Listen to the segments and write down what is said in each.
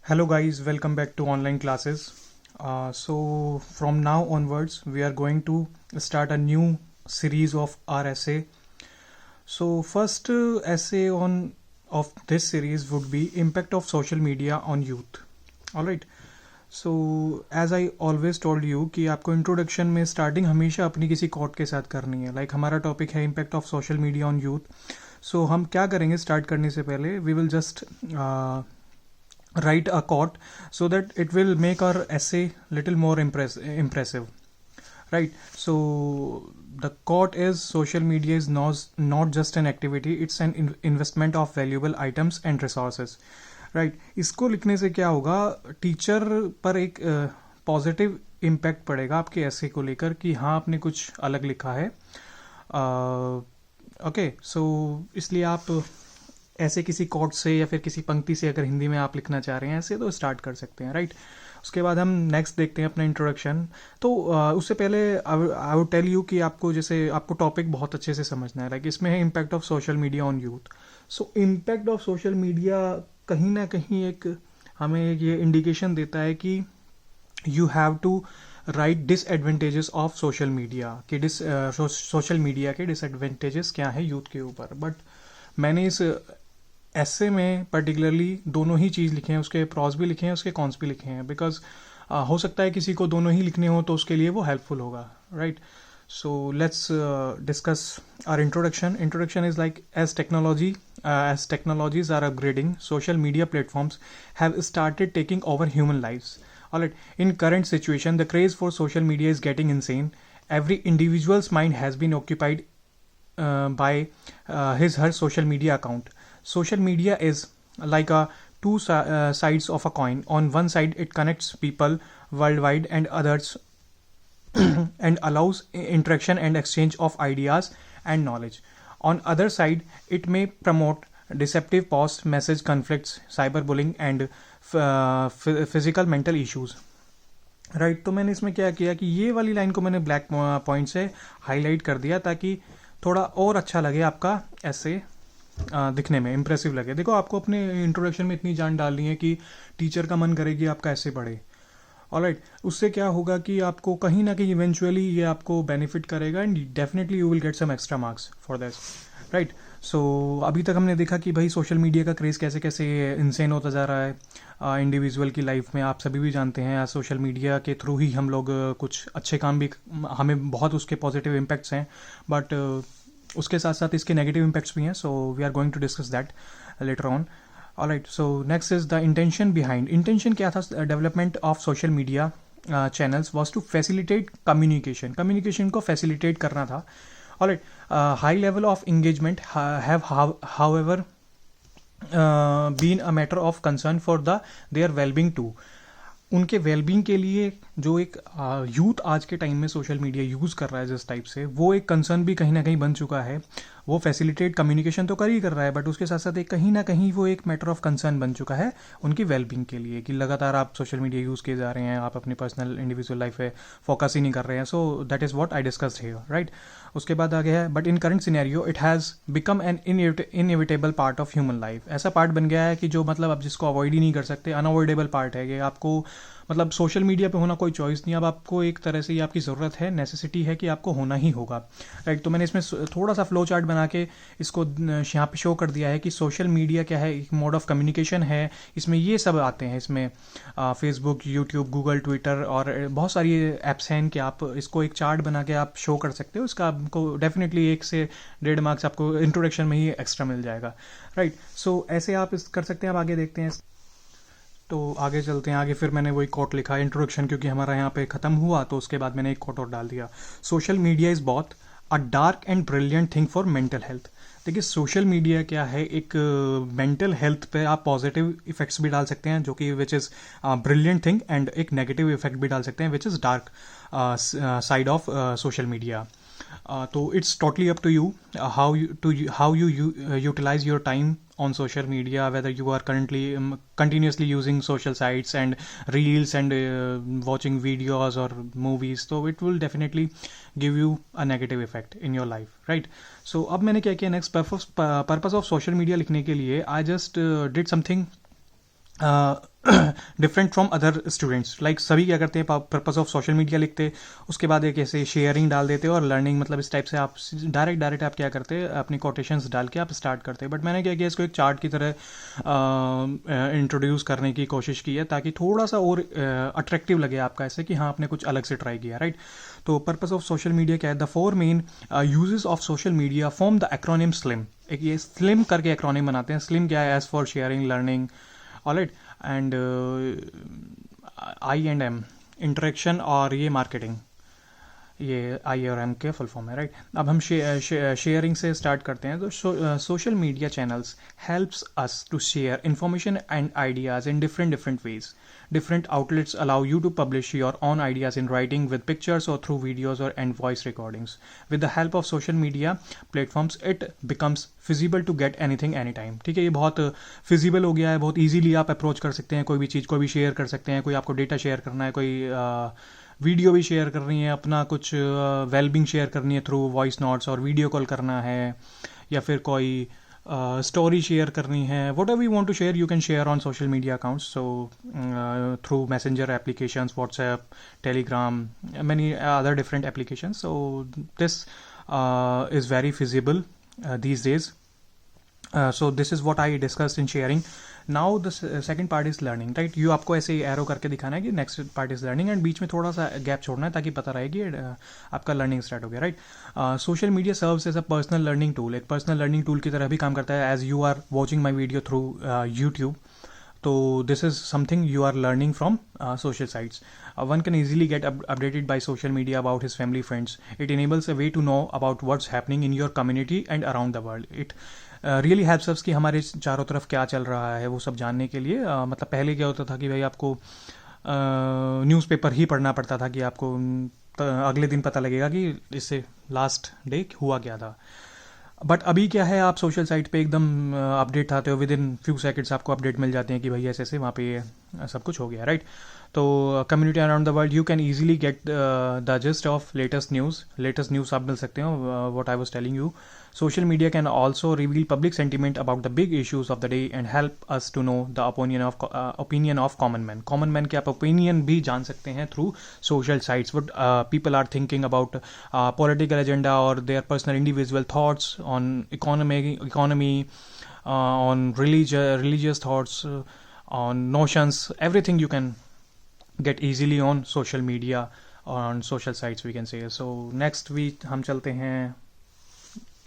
Hello guys, welcome back to online classes. So from now onwards, we are going to start a new series of our essay. So first essay on of this series would be impact of social media on youth. All right. So as I always told you कि आपको introduction में starting हमेशा अपनी किसी coat के साथ करनी है. लाइक हमारा टॉपिक है impact of social media on youth. So हम क्या करेंगे स्टार्ट करने से पहले we will just write a quote so that it will make our essay little more impressive, right? So the quote is social media is not just an activity, it's an investment of valuable items and resources, right? इसको लिखने से क्या होगा, teacher पर एक positive impact पड़ेगा आपके ऐसे को लेकर कि हाँ आपने कुछ अलग लिखा है. ओके सो इसलिए आप ऐसे किसी कोट से या फिर किसी पंक्ति से अगर हिंदी में आप लिखना चाह रहे हैं ऐसे तो स्टार्ट कर सकते हैं, राइट? उसके बाद हम नेक्स्ट देखते हैं अपना इंट्रोडक्शन. तो उससे पहले आई वुड टेल यू कि आपको जैसे आपको टॉपिक बहुत अच्छे से समझना है. लाइक इसमें है impact of social media on youth. So impact of social media कहीं ना कहीं एक हमें ये इंडिकेशन देता है कि you have to write disadvantages of social media कि सोशल मीडिया के डिसएडवांटेजेस क्या है यूथ के ऊपर. बट मैंने इस ऐसे में पर्टिकुलरली दोनों ही चीज़ लिखे हैं, उसके प्रॉस भी लिखे हैं, उसके कॉन्स भी लिखे हैं. बिकॉज हो सकता है किसी को दोनों ही लिखने हो तो उसके लिए वो हेल्पफुल होगा, right? So let's discuss our introduction is like as technologies are upgrading, social media platforms have started taking over human lives. Alright, in current situation the craze for social media is getting insane. Every individual's mind has been occupied by her social media account. Social media is like a two sides of a coin. On one side, it connects people worldwide and others and allows interaction and exchange of ideas and knowledge. On other side, it may promote deceptive posts, message conflicts, cyberbullying, and physical mental issues. Right तो मैंने इसमें क्या किया कि ये वाली line को मैंने ब्लैक पॉइंट से हाईलाइट कर दिया ताकि थोड़ा और अच्छा लगे आपका ऐसे दिखने में इम्प्रेसिव लगे. देखो आपको अपने इंट्रोडक्शन में इतनी जान डालनी है कि टीचर का मन करे कि आपका ऐसे पढ़े. ऑलराइट, उससे क्या होगा कि आपको कहीं ना कहीं इवेंचुअली ये आपको बेनिफिट करेगा and definitely you will get some extra marks for this, right? So अभी तक हमने देखा कि भाई सोशल मीडिया का क्रेज़ कैसे कैसे इंसेन होता जा रहा है इंडिविजुअल की लाइफ में. आप सभी भी जानते हैं सोशल मीडिया के थ्रू ही हम लोग कुछ अच्छे काम भी, हमें बहुत उसके पॉजिटिव इम्पैक्ट्स हैं, बट उसके साथ साथ इसके नेगेटिव इम्पैक्ट्स भी हैं. So we are going to discuss that later on. Alright, so next is the intention behind. Intention क्या था development of social media channels was to facilitate communication को फैसिलिटेट करना था. Alright, high level of engagement have however been a matter of concern for their well-being too. उनके wellbeing के लिए जो एक यूथ आज के टाइम में सोशल मीडिया यूज़ कर रहा है जिस टाइप से, वो एक कंसर्न भी कहीं ना कहीं बन चुका है. वो फैसिलिटेट कम्युनिकेशन तो कर ही कर रहा है बट उसके साथ साथ एक कहीं ना कहीं वो एक मैटर ऑफ कंसर्न बन चुका है उनकी वेलबींग के लिए कि लगातार आप सोशल मीडिया यूज़ किए जा रहे हैं, आप अपनी पर्सनल इंडिविजुअल लाइफ पे फोकस ही नहीं कर रहे हैं. So that is what I discussed here, right? उसके बाद आ गया है but in current scenario it has become an inevitable part of human life. ऐसा पार्ट बन गया है कि जो मतलब आप जिसको अवॉइड ही नहीं कर सकते, अनअवॉइडेबल पार्ट है ये. आपको मतलब सोशल मीडिया पे होना कोई चॉइस नहीं, अब आपको एक तरह से ये आपकी ज़रूरत है, नेसेसिटी है कि आपको होना ही होगा, राइट? तो मैंने इसमें थोड़ा सा फ्लो चार्ट बना के इसको यहाँ पे शो कर दिया है कि सोशल मीडिया क्या है, एक मोड ऑफ कम्युनिकेशन है. इसमें ये सब आते हैं, इसमें फेसबुक, यूट्यूब, गूगल, ट्विटर और बहुत सारी ऐप्स हैं कि आप इसको एक चार्ट बना के आप शो कर सकते हो. इसका आपको डेफिनेटली 1 से 1.5 मार्क्स आपको इंट्रोडक्शन में ही एक्स्ट्रा मिल जाएगा, राइट? सो ऐसे आप कर सकते हैं. आप आगे देखते हैं, तो आगे चलते हैं. आगे फिर मैंने वही कोट लिखा इंट्रोडक्शन क्योंकि हमारा यहाँ पे ख़त्म हुआ तो उसके बाद मैंने एक कोट और डाल दिया. Social media is both a dark and brilliant thing for mental health. देखिए सोशल मीडिया क्या है, एक मेंटल हेल्थ पे आप पॉजिटिव इफेक्ट्स भी डाल सकते हैं जो कि which is brilliant thing, and एक नेगेटिव इफेक्ट भी डाल सकते हैं which is dark side of social media. तो it's totally up to you how you utilize your time on social media, whether you are currently continuously using social sites and reels and watching videos or movies, so it will definitely give you a negative effect in your life, right? So अब मैंने क्या किया, next purpose of social media लिखने के लिए I just did something different from other students. Like सभी क्या करते हैं, पर्पस ऑफ सोशल मीडिया लिखते, उसके बाद एक ऐसे शेयरिंग डाल देते और लर्निंग, मतलब इस टाइप से आप डायरेक्ट आप क्या करते हैं, अपनी कोटेशंस डाल के आप स्टार्ट करते हैं। बट मैंने क्या किया, इसको एक चार्ट की तरह इंट्रोड्यूस करने की कोशिश की है, ताकि थोड़ा सा और अट्रैक्टिव लगे आपका, ऐसे कि हाँ आपने कुछ अलग से ट्राई किया, राइट। तो पर्पस ऑफ सोशल मीडिया क्या है, the 4 main uses of social media form the acronym slim. एक ये स्लिम करके एक्रोनिम बनाते हैं। स्लिम क्या है, as for sharing, learning, alright, and I&M interaction, और ये मार्केटिंग, ये I और M के फुल फॉर्म है, राइट। अब हम शेयरिंग से स्टार्ट करते हैं। तो social media channels helps us to share information and ideas in different ways. Different outlets allow you to publish your own ideas in writing, with pictures, or through videos and voice recordings. With the help of social media platforms, it becomes feasible to get anything anytime. ठीक है, ये बहुत feasible हो गया है, बहुत easily आप approach कर सकते हैं, कोई भी चीज़ को भी शेयर कर सकते हैं। कोई आपको डेटा शेयर करना है, कोई वीडियो भी शेयर करनी है, अपना कुछ वेलबिंग शेयर करनी है थ्रू वॉइस नोट्स, और वीडियो कॉल करना है, या फिर कोई स्टोरी शेयर करनी है, whatever you want to share you can share on social media accounts. So through messenger applications, WhatsApp, Telegram, many other different applications. So this is very feasible these days. So this is what I discussed in sharing. Now the second part is learning, right? You आपको ऐसे arrow करके दिखाना है कि next part is learning, and बीच में थोड़ा सा gap छोड़ना है ताकि पता रहे कि आपका लर्निंग स्टार्ट हो गया, right. Social media serves as a personal learning tool. एक पर्सनल लर्निंग टूल की तरह भी काम करता है। As you are watching my video through YouTube, तो this is something you are learning from social sites. One can easily get updated by social media about his family, friends. It enables a way to know about what's happening in your community and around the world. It really helps us कि हमारे चारों तरफ क्या चल रहा है वो सब जानने के लिए। मतलब पहले क्या होता था कि भाई आपको न्यूज़पेपर ही पढ़ना पड़ता था कि आपको अगले दिन पता लगेगा कि इससे लास्ट डे हुआ क्या था। बट अभी क्या है, आप सोशल साइट पे एकदम अपडेट आते हो, विद इन फ्यू सेकंड्स आपको अपडेट मिल जाते हैं कि भाई ऐसे ऐसे वहाँ पे सब कुछ हो गया, राइट। तो community around the world, you can easily get the gist of latest news आप मिल सकते हो। What I was telling you, social media can also reveal public sentiment about the big issues of the day and help us to know the opinion of common man के आप opinion भी जान सकते हैं through social sites. What people are thinking about political agenda और their personal individual thoughts on economy, on religious thoughts, on notions, everything you can get easily on social media, on social sites we can say. So next week हम चलते हैं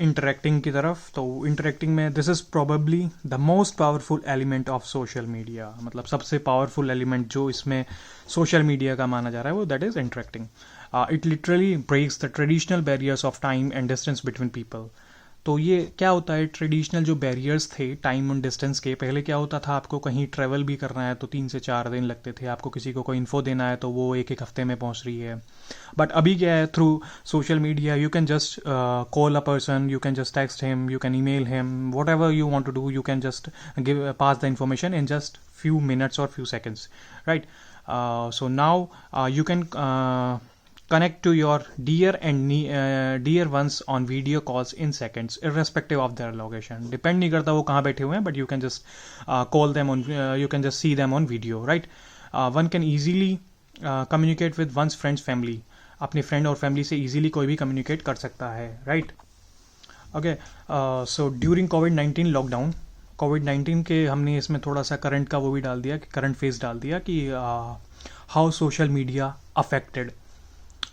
interacting की तरफ। तो interacting में this is probably the most powerful element of social media. मतलब सबसे powerful element जो इसमें सोशल मीडिया का माना जा रहा है वो that is interacting. It literally breaks the traditional barriers of time and distance between people. तो ये क्या होता है, ट्रेडिशनल जो बैरियर्स थे टाइम और डिस्टेंस के, पहले क्या होता था, आपको कहीं ट्रैवल भी करना है तो 3 से 4 दिन लगते थे, आपको किसी को कोई इन्फो देना है तो वो एक हफ्ते में पहुंच रही है। बट अभी क्या है, through social media you can just call a person, you can just text him, you can email him, whatever you want to do, you can just give pass the information in just few minutes और few seconds, right. So now you can connect to your dear ones on video calls in seconds, irrespective of their location. Depend नहीं करता वो कहाँ बैठे हुए हैं, but you can just call them on, you can just see them on video, right? One can easily communicate with one's friends, family. अपने friend और family से easily कोई भी communicate कर सकता है, right? Okay, so during COVID-19 lockdown, कोविड-19 के हमने इसमें थोड़ा सा करंट का वो भी डाल दिया, करंट फेस डाल दिया कि how social media affected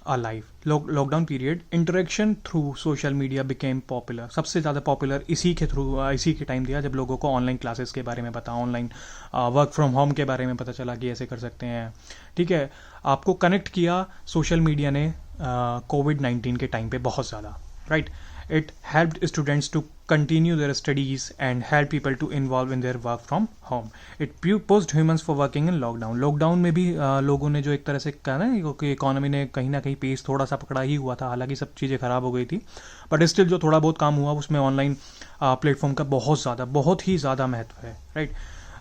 a life. Lockdown period, interaction through social media became popular. सबसे ज़्यादा पॉपुलर इसी के टाइम दिया जब लोगों को ऑनलाइन क्लासेस के बारे में पता, ऑनलाइन वर्क फ्रॉम होम के बारे में पता चला कि ऐसे कर सकते हैं, ठीक है। आपको कनेक्ट किया सोशल मीडिया ने कोविड-19 के टाइम पे बहुत ज़्यादा, right. It helped students to continue their studies and help people to involve in their work from home. It pushed humans for working in lockdown. Lockdown में भी लोगों ने जो एक तरह से कहा ना कि इकोनॉमी ने कहीं ना कहीं पेस थोड़ा सा पकड़ा ही हुआ था, हालांकि सब चीज़ें ख़राब हो गई थी, बट स्टिल जो थोड़ा बहुत काम हुआ उसमें ऑनलाइन प्लेटफॉर्म का बहुत ही ज़्यादा महत्व है, राइट।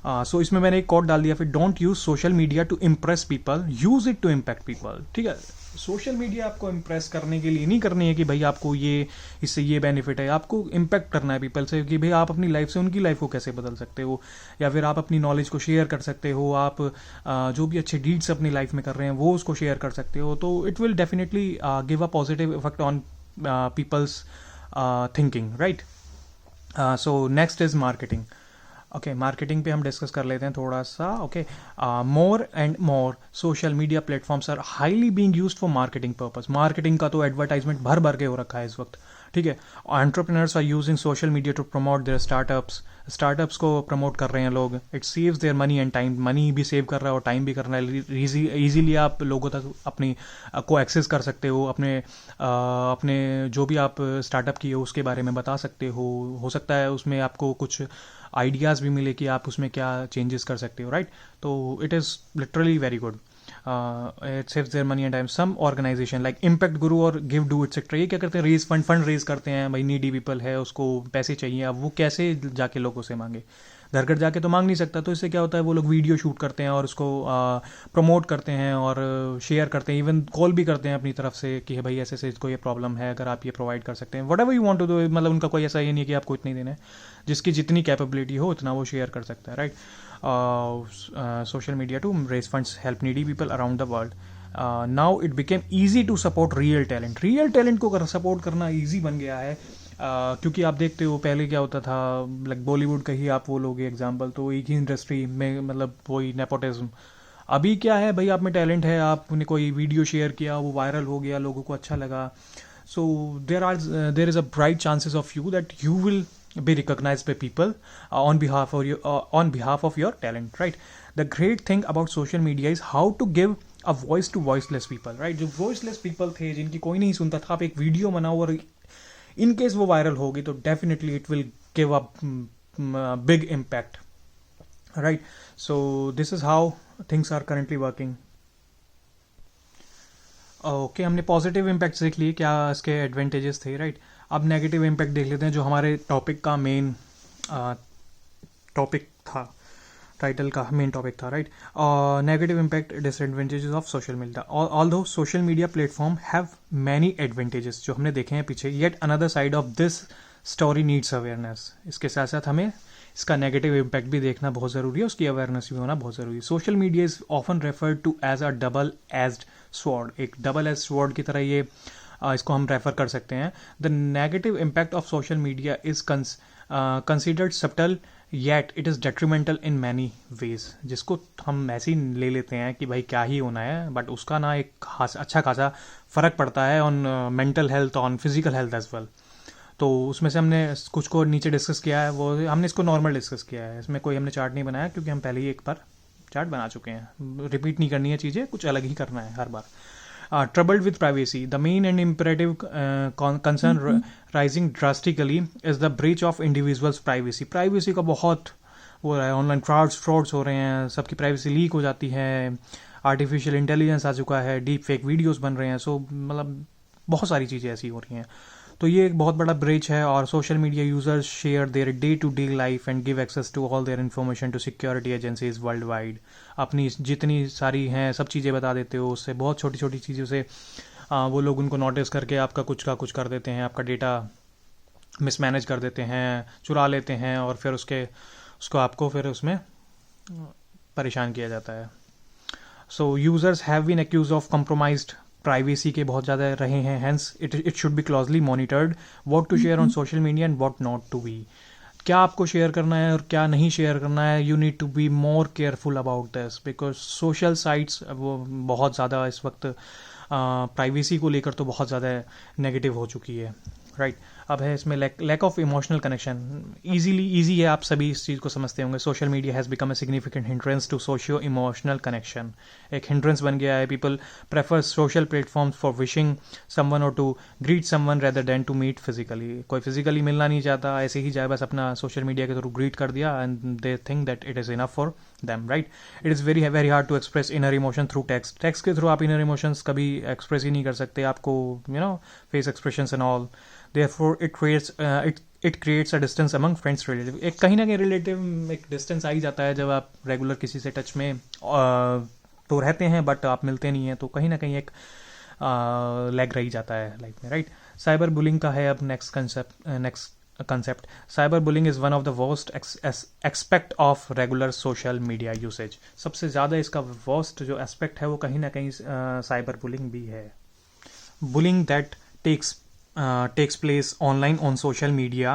सो इसमें मैंने एक कोड डाल दिया फिर, don't use social media to impress people, use it to impact people. ठीक है, सोशल मीडिया आपको इम्प्रेस करने के लिए नहीं करनी है कि भाई आपको ये इससे ये बेनिफिट है, आपको इम्पैक्ट करना है पीपल से कि भाई आप अपनी लाइफ से उनकी लाइफ को कैसे बदल सकते हो, या फिर आप अपनी नॉलेज को शेयर कर सकते हो, आप जो भी अच्छे डीड्स अपनी लाइफ में कर रहे हैं वो उसको शेयर कर सकते हो। तो it will definitely give a positive effect on people's thinking, right. So next is marketing. Okay, marketing पे हम डिस्कस कर लेते हैं थोड़ा सा। Okay, more and more social media platforms are highly being used for marketing purpose. Marketing का तो advertisement भर भर के हो रखा है इस वक्त। ठीक है, entrepreneurs are using social media to promote their startups को प्रमोट कर रहे हैं लोग। It saves their money and time, money भी सेव कर रहा है और टाइम भी कर रहा है। ईजीली आप लोगों तक अपनी को एक्सेस कर सकते हो, अपने जो भी आप स्टार्टअप किए हो उसके बारे में बता सकते हो सकता है उसमें आपको कुछ आइडियाज़ भी मिले कि आप उसमें क्या चेंजेस कर सकते हो, राइट। तो it is literally very good. It saves their money and time. Some organisation like Impact Guru और गिव डू एटसेट्रा, ये क्या करते हैं, फंड रेज करते हैं। भाई नीडी पीपल है, उसको पैसे चाहिए, अब वो कैसे जाके लोगों से मांगे, घर घर जाके तो मांग नहीं सकता। तो इससे क्या होता है, वो लोग वीडियो शूट करते हैं और उसको प्रमोट करते हैं और शेयर करते हैं, इवन कॉल भी करते हैं अपनी तरफ से कि भाई ऐसे ऐसे इसको ये प्रॉब्लम है, अगर आप ये प्रोवाइड कर सकते हैं, whatever you want to do. मतलब उनका कोई ऐसा ये नहीं है कि आपको इतने ही देना है, जिसकी जितनी कैपेबिलिटी हो उतना वो शेयर कर सकता है, right. Social media to raise funds, help needy people around the world. Now it became easy to support real talent. Real talent को सपोर्ट करना ईजी बन गया है, क्योंकि आप देखते हो पहले क्या होता था, लाइक बॉलीवुड का ही आप वो लोगे एग्जाम्पल, तो एक ही इंडस्ट्री में मतलब वही नेपोटिज्म। अभी क्या है भाई, आप में टैलेंट है, आपने कोई वीडियो शेयर किया, वो वायरल हो गया, लोगों को अच्छा लगा, so there is a bright chances of you that you will be recognized by people on behalf of your talent, right? The great thing about social media is how to give a voice to voiceless people, right? जो voiceless people थे, जिनकी कोई नहीं सुनता था, आप एक video बनाओ और इन केस वो वायरल होगी तो definitely it will give a big impact, right. So this is how things are currently working. Okay, हमने पॉजिटिव इम्पैक्ट देख लिए, क्या इसके एडवांटेजेस थे, राइट। अब नेगेटिव इम्पैक्ट देख लेते हैं, जो हमारे टॉपिक का मेन टॉपिक था, टाइटल का मेन टॉपिक था, right. Negative impact, disadvantages of social media. Although social media platform have many advantages जो हमने देखे हैं पीछे, yet another side of this story needs awareness. इसके साथ साथ हमें इसका नेगेटिव इम्पैक्ट भी देखना बहुत ज़रूरी है, उसकी अवेयरनेस भी होना बहुत ज़रूरी है। Social media is often referred to as a double edged sword, एक डबल एज स्वॉर्ड की तरह ये इसको हम रेफर कर सकते हैं। The negative impact of social media is considered subtle yet it is detrimental in many ways, जिसको हम ऐसे ही ले लेते हैं कि भाई क्या ही होना है, बट उसका ना एक अच्छा खासा फ़र्क पड़ता है on mental health, on physical health as well. तो उसमें से हमने कुछ को नीचे डिस्कस किया है, वो हमने इसको नॉर्मल डिस्कस किया है, इसमें कोई हमने चार्ट नहीं बनाया क्योंकि हम पहले ही एक बार चार्ट बना चुके हैं, रिपीट नहीं करनी है चीज़ें, कुछ अलग ही करना है हर बार। Troubled with privacy, the main and imperative concern rising drastically is the breach of individuals' privacy. Privacy का बहुत हो रहा है, ऑनलाइन फ्रॉड्स हो रहे हैं, सबकी प्राइवेसी लीक हो जाती है, आर्टिफिशियल इंटेलिजेंस आ चुका है, डीप फेक वीडियोज़ बन रहे हैं, सो मतलब बहुत सारी चीज़ें ऐसी हो रही हैं। तो ये एक बहुत बड़ा ब्रेच है, और social media users share their day to day life and give access to all their information to security agencies world wide. अपनी जितनी सारी हैं सब चीज़ें बता देते हो, उससे बहुत छोटी छोटी चीज़ों से वो लोग उनको नोटिस करके आपका कुछ का कुछ कर देते हैं, आपका डेटा मिसमैनेज कर देते हैं, चुरा लेते हैं, और फिर उसको आपको फिर उसमें परेशान किया जाता है। So users have been accuse of compromised privacy के बहुत ज़्यादा रहे हैं, hence it should be closely monitored what to share on social media and what not to be. क्या आपको शेयर करना है और क्या नहीं शेयर करना है, you need to be more careful about this, because social sites वो बहुत ज़्यादा इस वक्त प्राइवेसी को लेकर तो बहुत ज़्यादा नेगेटिव हो चुकी है, राइट। अब है इसमें lack of emotional connection. Easy है, आप सभी इस चीज़ को समझते होंगे। Social media has become a significant hindrance to socio emotional connection, एक हिंड्रेंस बन गया है। People prefer social platforms for wishing someone और to greet someone rather than to meet physically. कोई फिजिकली मिलना नहीं चाहता, ऐसे ही जाए बस अपना सोशल मीडिया के थ्रू ग्रीट कर दिया and they think that it is enough for them, right. It is very hard to express inner emotion through text के थ्रू आप इनर इमोशंस कभी एक्सप्रेस ही नहीं कर सकते, आपको face expressions and all. Therefore, it creates a distance among friends relative. एक कहीं ना कहीं रिलेटिव एक डिस्टेंस आ ही जाता है जब आप रेगुलर किसी से टच में तो रहते हैं बट आप मिलते नहीं हैं, तो कहीं ना कहीं एक लैग रह ही जाता है लाइफ में, राइट। साइबर बुलिंग का है अब next concept. Cyber bullying is one of the worst expect of regular social media usage. सबसे ज़्यादा इसका वर्स्ट जो एस्पेक्ट है वो कहीं ना कहीं साइबर बुलिंग भी है। Bullying that takes place online on social media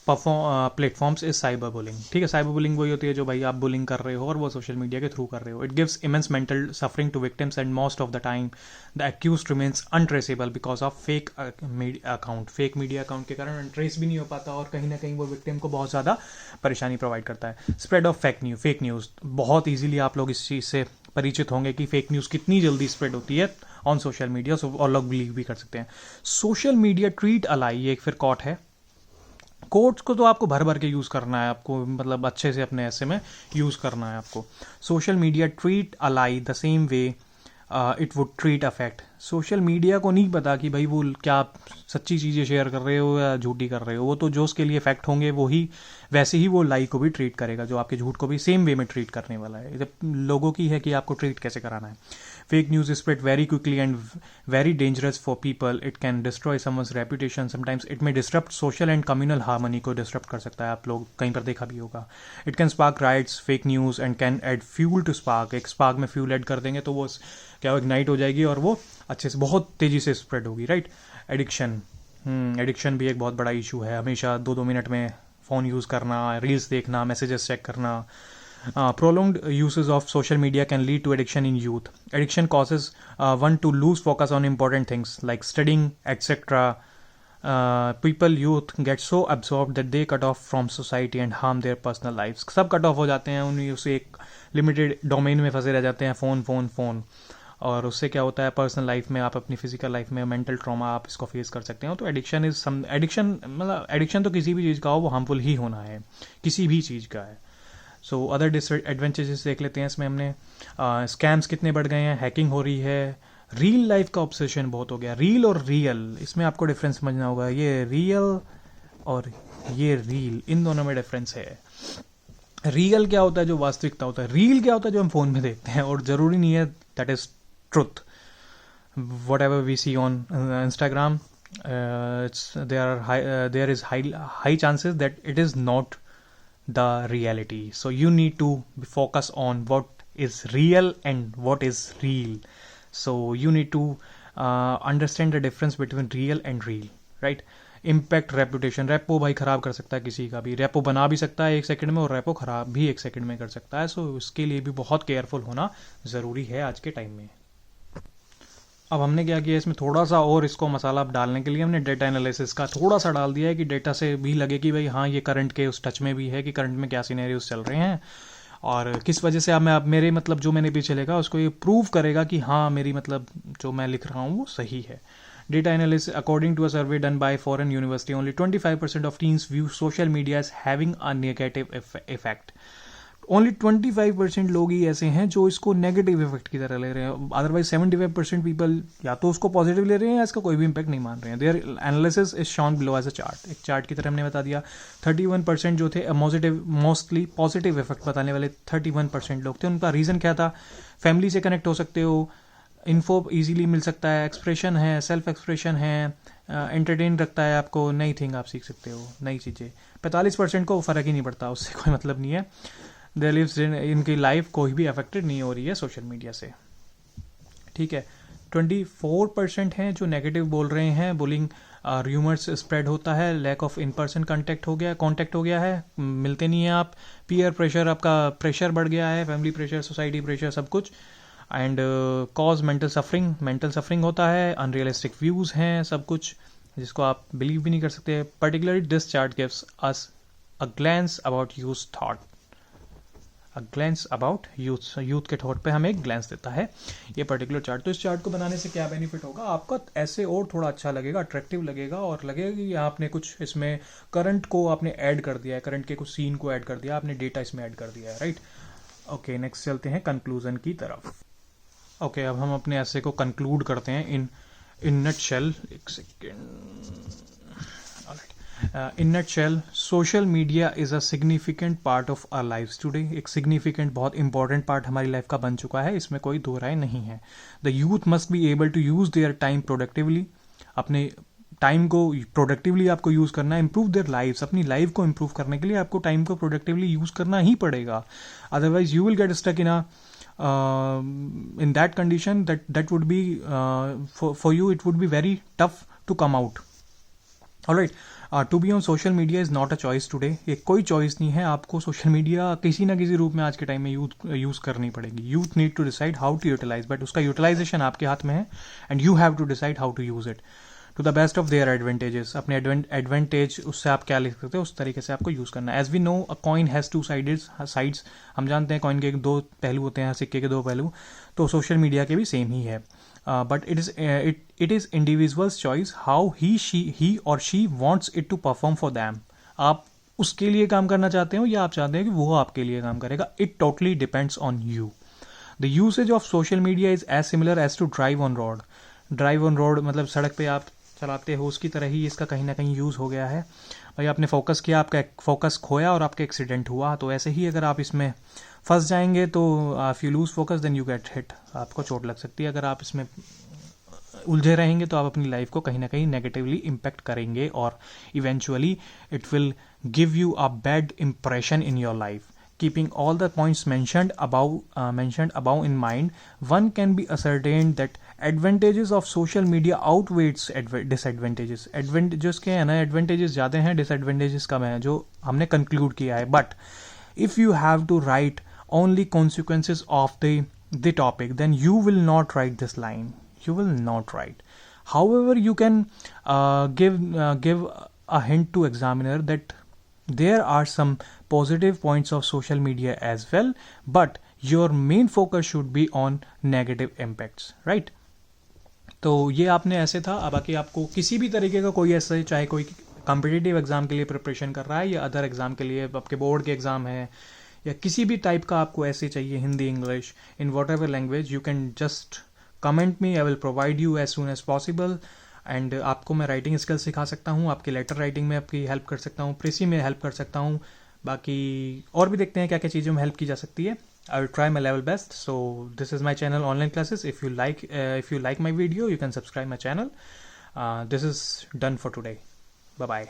platforms is cyber bullying. ठीक है, साइबर बुलिंग वही होती है जो भाई आप बुलिंग कर रहे हो और वो सोशल मीडिया के थ्रू कर रहे हो। It gives immense mental suffering to victims and most of the time the accused remains untraceable because of fake account. Fake media account के कारण ट्रेस भी नहीं हो पाता और कहीं ना कहीं वो विक्टिम को बहुत ज़्यादा परेशानी प्रोवाइड करता है। स्प्रेड ऑफ फेक न्यूज़ बहुत ईजिली आप लोग इस चीज़ से परिचित होंगे कि फेक न्यूज़ कितनी जल्दी स्प्रेड होती है ऑन सोशल मीडिया, और लोग बिलीव भी कर सकते हैं। सोशल मीडिया ट्रीट अलाई, ये एक फिर कॉट है। कोट्स को तो आपको भर भर के यूज़ करना है, आपको मतलब अच्छे से अपने ऐसे में यूज़ करना है आपको। Social media treat alike the same way it would treat affect. Social media को नहीं पता कि भाई वो क्या आप सच्ची चीज़ें शेयर कर रहे हो या झूठी कर रहे हो, वो तो जो उसके लिए इफेक्ट होंगे वो ही वैसे ही वो लाई को भी ट्रीट करेगा, जो आपके झूठ को भी सेम वे में ट्रीट करने वाला है। जब लोगों की है कि आपको ट्रीट कैसे कराना है। Fake news spread very quickly and very dangerous for people. It can destroy someone's reputation, sometimes it में disturb social and communal harmony को डिस्टर्ब कर सकता है, आप लोग कहीं पर देखा भी होगा। It can spark riots fake news and can add fuel to spark. एक स्पार्क में फ्यूल ऐड कर देंगे तो वो क्या इग्नाइट हो जाएगी और वो अच्छे से बहुत तेज़ी से स्प्रेड होगी, राइट। एडिक्शन, एडिक्शन भी एक बहुत बड़ा इशू है। हमेशा 2-2 मिनट में फ़ोन यूज़ करना, रील्स देखना, मैसेजेस चेक करना। Prolonged uses of social media can lead to addiction in youth. Addiction causes one to lose focus on important things like studying, etc. Youth get so absorbed that they cut off from society and harm their personal lives. सब cut off हो जाते हैं, उन्हीं उसे एक limited domain में फंसे रह जाते हैं, फ़ोन। और उससे क्या होता है पर्सनल लाइफ में, आप अपनी फिजिकल लाइफ में मेंटल ट्रॉमा आप इसको फेस कर सकते हो। तो एडिक्शन मतलब एडिक्शन तो किसी भी चीज़ का हो वो हार्मफुल ही होना है, किसी भी चीज़ का है। सो अदर डिसएडवांटेजेस देख लेते हैं इसमें हमने। स्कैम्स कितने बढ़ गए हैं, हैकिंग हो रही है, रियल लाइफ का ऑब्सेशन बहुत हो गया। रील और रियल, इसमें आपको डिफरेंस समझना होगा। ये रियल और ये रील, इन दोनों में डिफरेंस है। रियल क्या होता है, जो वास्तविकता होता है। रील क्या होता है, जो हम फोन में देखते हैं, और ज़रूरी नहीं है that is truth. Whatever we see on Instagram, there is high chances that it is not the reality. So you need to focus on what is real and what is real. So you need to understand the difference between real and real, right? Impact reputation, repo भाई ख़राब कर सकता है किसी का भी। Repo बना भी सकता है 1 सेकंड में और रेपो ख़राब भी 1 सेकंड में कर सकता है। सो उसके लिए भी बहुत केयरफुल होना ज़रूरी है आज के टाइम में। अब हमने क्या किया, इसमें थोड़ा सा और इसको मसाला डालने के लिए हमने डेटा एनालिसिस का थोड़ा सा डाल दिया है कि डेटा से भी लगे कि भाई हाँ ये करंट के उस टच में भी है कि करंट में क्या सिनेरियोस चल रहे हैं और किस वजह से अब मेरे मतलब जो मैंने पीछे लिखा उसको ये प्रूव करेगा कि हाँ मेरी मतलब जो मैं लिख रहा हूँ वो सही है। Data analysis, according to a survey done by foreign university, only 25% of teens view social media as having a negative effect. Only 25% लोग ही ऐसे हैं जो इसको नेगेटिव इफेक्ट की तरह ले रहे हैं। अदरवाइज 75% पीपल या तो उसको पॉजिटिव ले रहे हैं या इसका कोई भी इम्पैक्ट नहीं मान रहे हैं। Their analysis is shown below as a chart, एक चार्ट की तरह हमने बता दिया। 31% जो थे मोस्टली पॉजिटिव इफेक्ट बताने वाले 31% लोग थे। उनका रीज़न क्या था, फैमिली से कनेक्ट हो सकते हो, इन्फो ईजिली मिल सकता है, एक्सप्रेशन है, सेल्फ एक्सप्रेशन है, एंटरटेन रखता है आपको, नई थिंग आप सीख सकते हो, नई चीज़ें। 45% को फ़र्क ही नहीं पड़ता, उससे कोई मतलब नहीं है। देयर लिव्स इनकी लाइफ कोई भी अफेक्टेड नहीं हो रही है सोशल मीडिया से, ठीक है। 24% हैं जो नेगेटिव बोल रहे हैं, बुलिंग र्यूमर्स स्प्रेड होता है, lack of in person contact हो गया है, मिलते नहीं हैं आप, पीयर प्रेशर, आपका प्रेशर बढ़ गया है, फैमिली प्रेशर, सोसाइटी प्रेशर, सब कुछ, एंड कॉज मेंटल सफरिंग होता है, अनरियलिस्टिक व्यूज़ हैं, सब कुछ जिसको आप बिलीव भी नहीं कर सकते। Particularly this chart gives us a glance about youth thought, youth के थॉट पे हमें एक ग्लैंस देता है ये पर्टिकुलर चार्ट। तो इस चार्ट को बनाने से क्या बेनिफिट होगा आपका, ऐसे और थोड़ा अच्छा लगेगा, अट्रैक्टिव लगेगा, और लगेगा कि आपने कुछ इसमें करंट को आपने ऐड कर दिया है, करंट के कुछ सीन को ऐड कर दिया, आपने डेटा इसमें ऐड कर दिया है, राइट। ओके, नेक्स्ट चलते हैं कंक्लूजन की तरफ। ओके, अब हम अपने ऐसे को कंक्लूड करते हैं इन नटशेल। एक second. In nutshell social media is a significant part of our lives today. एक सिग्निफिकेंट बहुत इंपॉर्टेंट पार्ट हमारी लाइफ का बन चुका है, इसमें कोई दो राय नहीं है। The youth must be able to use their time productively. अपने टाइम को प्रोडक्टिवली आपको यूज़ करना है। इम्प्रूव देयर लाइफ्स, अपनी लाइफ को इम्प्रूव करने के लिए आपको टाइम को प्रोडक्टिवली यूज़ करना ही पड़ेगा। Otherwise you will get stuck in that condition that would be for you it would be very tough to come out. Alright, to be on social media is not a choice today. ये कोई choice नहीं है, आपको social media किसी ना किसी रूप में आज के टाइम में यूज़ करनी पड़ेगी। Youth need to decide how to utilise, but उसका यूटिलाइजेशन आपके हाथ में है and you have to decide how to use it to the best of their advantages. अपने एडवांटेज उससे आप क्या लिख सकते हो, उस तरीके से आपको यूज़ करना है। As we know a coin has two sides. हम जानते हैं कॉइन के दो पहलू होते हैं, सिक्के के दो पहलू, तो सोशल मीडिया के भी सेम ही है। But it is individuals choice how he और she wants it to perform for them. आप उसके लिए काम करना चाहते हो या आप चाहते हैं कि वो आपके लिए काम करेगा। It totally depends on you. The usage of social media is as similar as to drive on road. Drive on road मतलब सड़क पे आप चलाते हो, उसकी तरह ही इसका कहीं ना कहीं यूज़ हो गया है। भाई आपने फोकस किया, आपका फोकस खोया और आपका एक्सीडेंट हुआ, तो ऐसे ही अगर आप इसमें फंस जाएंगे तो if you lose focus then you get hit, आपको चोट लग सकती है। अगर आप इसमें उलझे रहेंगे तो आप अपनी लाइफ को कहीं ना कहीं नेगेटिवली इम्पेक्ट करेंगे और eventually it will give you a bad impression in your life. Keeping all the points mentioned above in mind, one can be ascertained that advantages of social media outweighs disadvantages. Advantages के है ना, advantages ज़्यादा हैं, disadvantages कम हैं, जो हमने conclude किया है। But if you have to write only consequences of the topic, then you will not write this line. You will not write. However, you can give a hint to examiner that there are some positive points of social media as well, but your main focus should be on negative impacts, right? तो ये आपने ऐसे था। अब बाकी आपको किसी भी तरीके का कोई ऐसे, चाहे कोई कॉम्पिटिटिव एग्जाम के लिए प्रिपरेशन कर रहा है या अदर एग्जाम के लिए, आपके बोर्ड के एग्जाम है या किसी भी टाइप का आपको ऐसे चाहिए, Hindi, English, in whatever language, you can just comment me, I will provide you as soon as possible. And आपको मैं राइटिंग स्किल सिखा सकता हूँ, आपकी लेटर राइटिंग में आपकी हेल्प कर सकता हूँ, प्रेसी में हेल्प कर सकता हूँ। बाकी और भी देखते हैं क्या क्या चीज़ों में हेल्प की जा सकती है। I will try my level best. So this is my channel online classes. If you like my video, you can subscribe my channel. This is done for today. Bye bye.